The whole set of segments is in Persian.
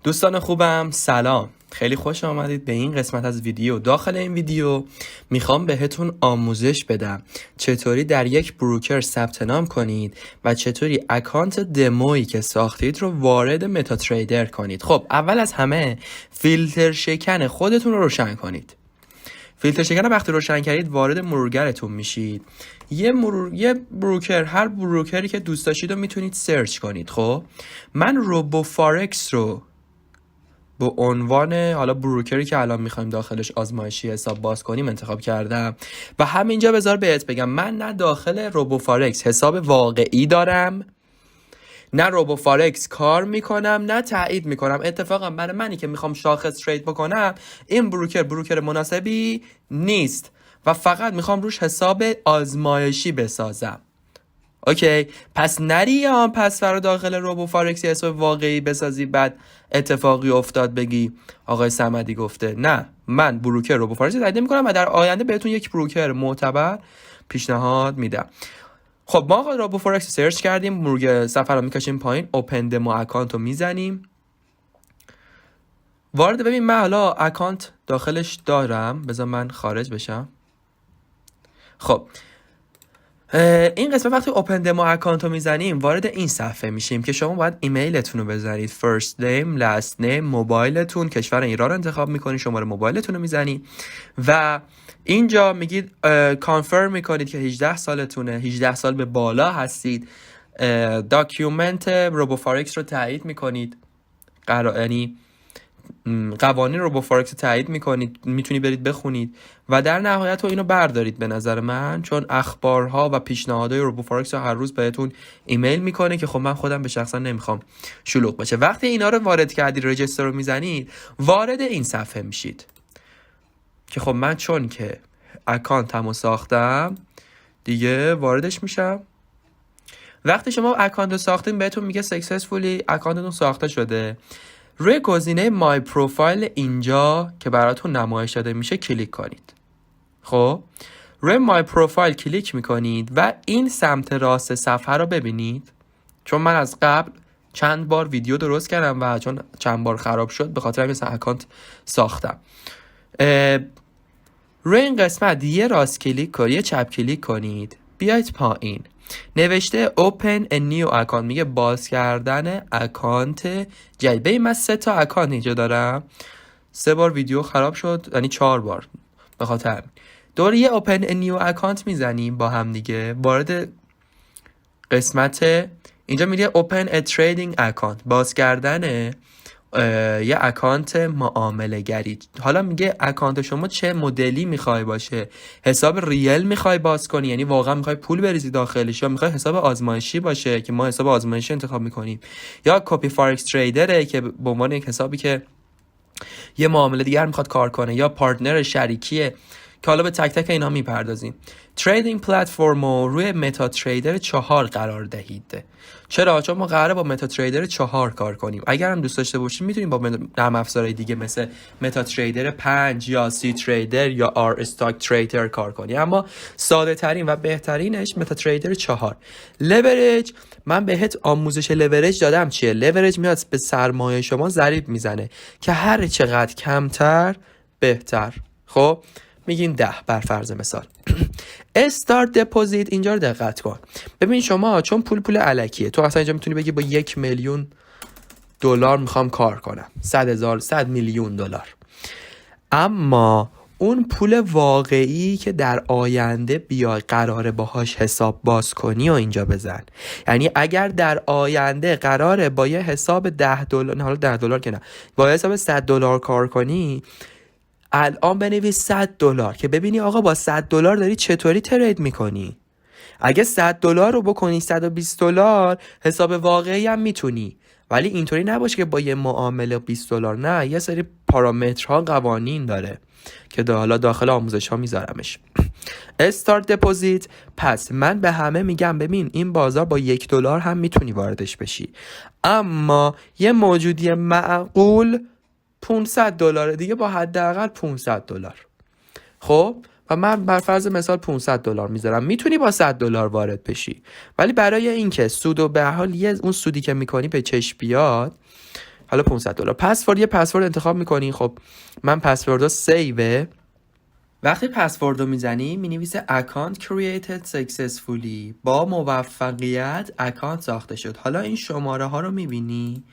دوستان خوبم سلام، خیلی خوش آمدید به این قسمت از ویدیو. داخل این ویدیو میخوام بهتون آموزش بدم چطوری در یک بروکر ثبت نام کنید و چطوری اکانت دمویی که ساختید رو وارد متا تریدر کنید. خب اول از همه فیلتر شکن خودتون رو روشن کنید. فیلتر شکن رو وقتی روشن کردید وارد مرورگرتون میشید. یه بروکر، هر بروکری که دوست داشتید رو میتونید سرچ کنید. خب من روبو فارکس رو به عنوان حالا بروکری که الان میخوایم داخلش آزمایشی حساب باز کنیم انتخاب کردم و همینجا بذار بهت بگم من نه داخل روبو فارکس حساب واقعی دارم، نه روبو فارکس کار میکنم، نه تایید میکنم. اتفاقا برای منی که میخوام شاخص ترید بکنم این بروکر مناسبی نیست و فقط میخوام روش حساب آزمایشی بسازم. اوکی، پس نری پس فرا داخل روبو فارکس حساب واقعی بسازی بعد اتفاقی افتاد بگی آقای صمدی گفته. نه، من بروکر روبو فارکس تایید میکنم و در آینده بهتون یک بروکر معتبر پیشنهاد میدم. خب ما آقا روبو فارکس سرچ کردیم، مرور صفحه رو میکشیم پایین، اوپن دمو اکانت رو میزنیم، وارد. ببین من حالا اکانت داخلش دارم، بذار من خارج بشم. خب این قسمت وقتی اوپن دمو اکانت رو میزنیم وارد این صفحه میشیم که شما باید ایمیلتون رو بزنید، first name last name، موبایلتون، کشور ایران رو انتخاب میکنید، شماره موبایلتون رو میزنید و اینجا میگید کانفرم میکنید که 18 سالتونه، 18 سال به بالا هستید، داکیومنت روبو فارکس رو تایید میکنید، یعنی قوانین روبو فارکس رو تایید میکنید، میتونی برید بخونید و در نهایت رو اینو بردارید. به نظر من چون اخبارها و پیشنهادهای روبو فارکس رو هر روز بهتون ایمیل میکنه که خب من خودم به شخصا نمیخوام شلوغ بشه. وقتی اینا رو وارد کردید، رجیستر رو میزنید، وارد این صفحه میشید که خب من چون که اکانتمو ساختم دیگه واردش میشم. وقتی شما اکانت رو ساختین بهتون میگه سکسسفولی اکانتتون ساخته شده. روی گزینه مای پروفایل اینجا که براتون نمایش داده میشه کلیک کنید. خب روی مای پروفایل کلیک میکنید و این سمت راست صفحه رو ببینید. چون من از قبل چند بار ویدیو درست کردم و چون چند بار خراب شد به خاطر همین اکانت ساختم. روی این قسمت یه راست کلیک کنید، یه چپ کلیک کنید، بیایید پایین نوشته open a new account، میگه باز کردن اکانت جدید. ببین من 3 تا اکانت اینجا دارم، 3 بار ویدیو خراب شد، یعنی 4 بار به خاطر همین. دوباره یه open a new account میزنیم با هم دیگه، وارد قسمت اینجا میگه open a trading account، باز کردن یه اکانت معامله گری. حالا میگه اکانت شما چه مدلی میخوای باشه، حساب ریل میخوای باز کنی یعنی واقعا میخوای پول بریزی داخلش، یا میخوای حساب آزمایشی باشه که ما حساب آزمایشی انتخاب میکنیم، یا کپی فارکس تریدره که به عنوان یک حسابی که یه معامله دیگر میخواد کار کنه، یا پارتنر شریکیه که حالا به تک تک اینا میپردازیم. تریدینگ پلتفرم رو روی متا تریدر 4 قرار دهید. چرا؟ چون ما قراره با متا تریدر 4 کار کنیم. اگر هم دوست داشته باشید میتونیم با نرم افزارهای دیگه مثل متا تریدر 5 یا سی تریدر یا آر استاک تریدر کار کنیم، اما ساده ترین و بهترینش متا تریدر 4. لورج، من بهت آموزش لورج دادم. چیه لورج؟ میاد به سرمایه شما ضریب میزنه که هر چقدر کمتر بهتر. خب میگیم 10 بر فرض مثال. استارت دپوزیت، اینجا رو دقت کن. ببین شما چون پول الکیه، تو اصلا اینجا میتونی بگی با 1 میلیون دلار میخوام کار کنم، 100 میلیون دلار. اما اون پول واقعی که در آینده بیای قراره باهاش حساب باز کنی و اینجا بزن. یعنی اگر در آینده قراره با یه حساب 10 دلار، حالا 10 دلار که نه، با حساب 100 دلار کار کنی، الان بنویس 100 دلار که ببینی آقا با 100 دلار داری چطوری ترید میکنی. اگه 100 دلار رو بکنی 120 دلار حساب واقعی هم میتونی، ولی اینطوری نباشه که با یه معامله 20 دلار. نه، یه سری پارامترها قوانین داره که حالا داخل آموزش ها میذارمش. استارت دپوزیت، پس من به همه میگم ببین این بازار با 1 دلار هم میتونی واردش بشی، اما یه موجودی معقول 500 دلار دیگه، با حداقل 500 دلار. خب و من بر فرض مثال 500 دلار میذارم، میتونی با 100 دلار وارد بشی، ولی برای اینکه سود و به هر حال اون سودی که میکنی به چشم بیاد حالا $500. پسورد، یه پسورد انتخاب میکنی. خب من پسوردو سیوه. وقتی پسورد رو میزنی مینویسه account created successfully، با موفقیت اکانت ساخته شد. حالا این شماره ها رو میبینی،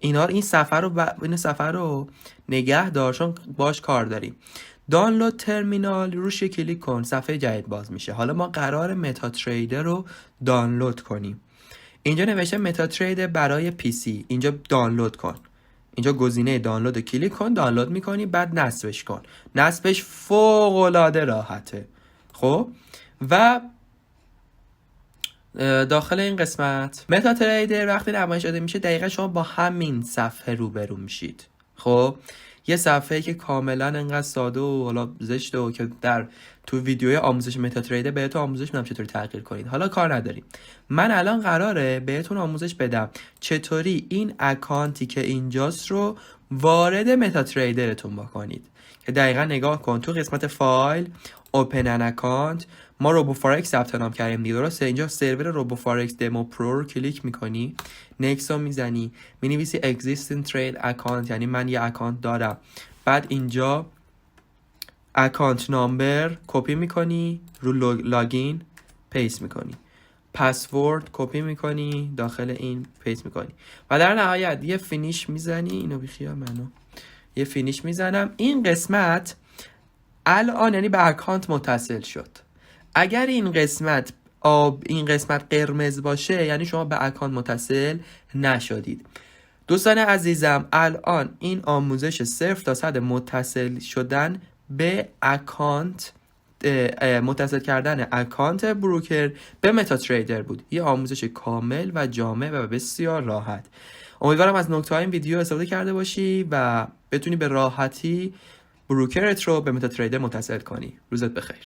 این صفحه رو نگه دار چون باش کار داریم. دانلود ترمینال روش کلیک کن، صفحه جدید باز میشه. حالا ما قرار متا تریدر رو دانلود کنیم. اینجا نوشته متا تریدر برای پی سی، اینجا دانلود کن. اینجا گزینه دانلود رو کلیک کن، دانلود میکنی، بعد نصبش کن. نصبش فوق العاده راحته. خب و داخل این قسمت متا تریدر وقتی نمایش داده میشه دقیقا شما با همین صفحه روبرو میشید. خب یه صفحه که کاملا انقدر ساده و حالا زشته و که تو ویدیوی آموزش متا تریدر بهتون آموزش میدم چطوری تغییر کنید. حالا کار نداریم، من الان قراره بهتون آموزش بدم چطوری این اکانتی که اینجاست رو وارد متا تریدرتون بکنید. که دقیقا نگاه کن تو قسمت فایل اوپن ان اکانت ما روبو فارکس ثبت نام کردیم دیگه، درسته؟ اینجا سرور روبو فارکس دمو پرو رو کلیک میکنی، نکست رو میزنی، مینویسی existing trade account، یعنی من یه اکانت دارم. بعد اینجا اکانت نامبر کپی میکنی، رو لاگین پیست میکنی، پسورد کپی میکنی، داخل این پیست میکنی و در نهایت یه فینیش میزنی. اینو بیخیال منو، یه فینیش میزنم. این قسمت الان یعنی به اکانت متصل شد. اگر این قسمت قرمز باشه یعنی شما به اکانت متصل نشدید. دوستان عزیزم الان این آموزش 0 تا 100 متصل شدن به اکانت، متصل کردن اکانت بروکر به متا تریدر بود. یه آموزش کامل و جامع و بسیار راحت. امیدوارم از نکته‌های این ویدیو استفاده کرده باشی و بتونی به راحتی بروکرت رو به متا تریدر متصل کنی. روزت بخیر.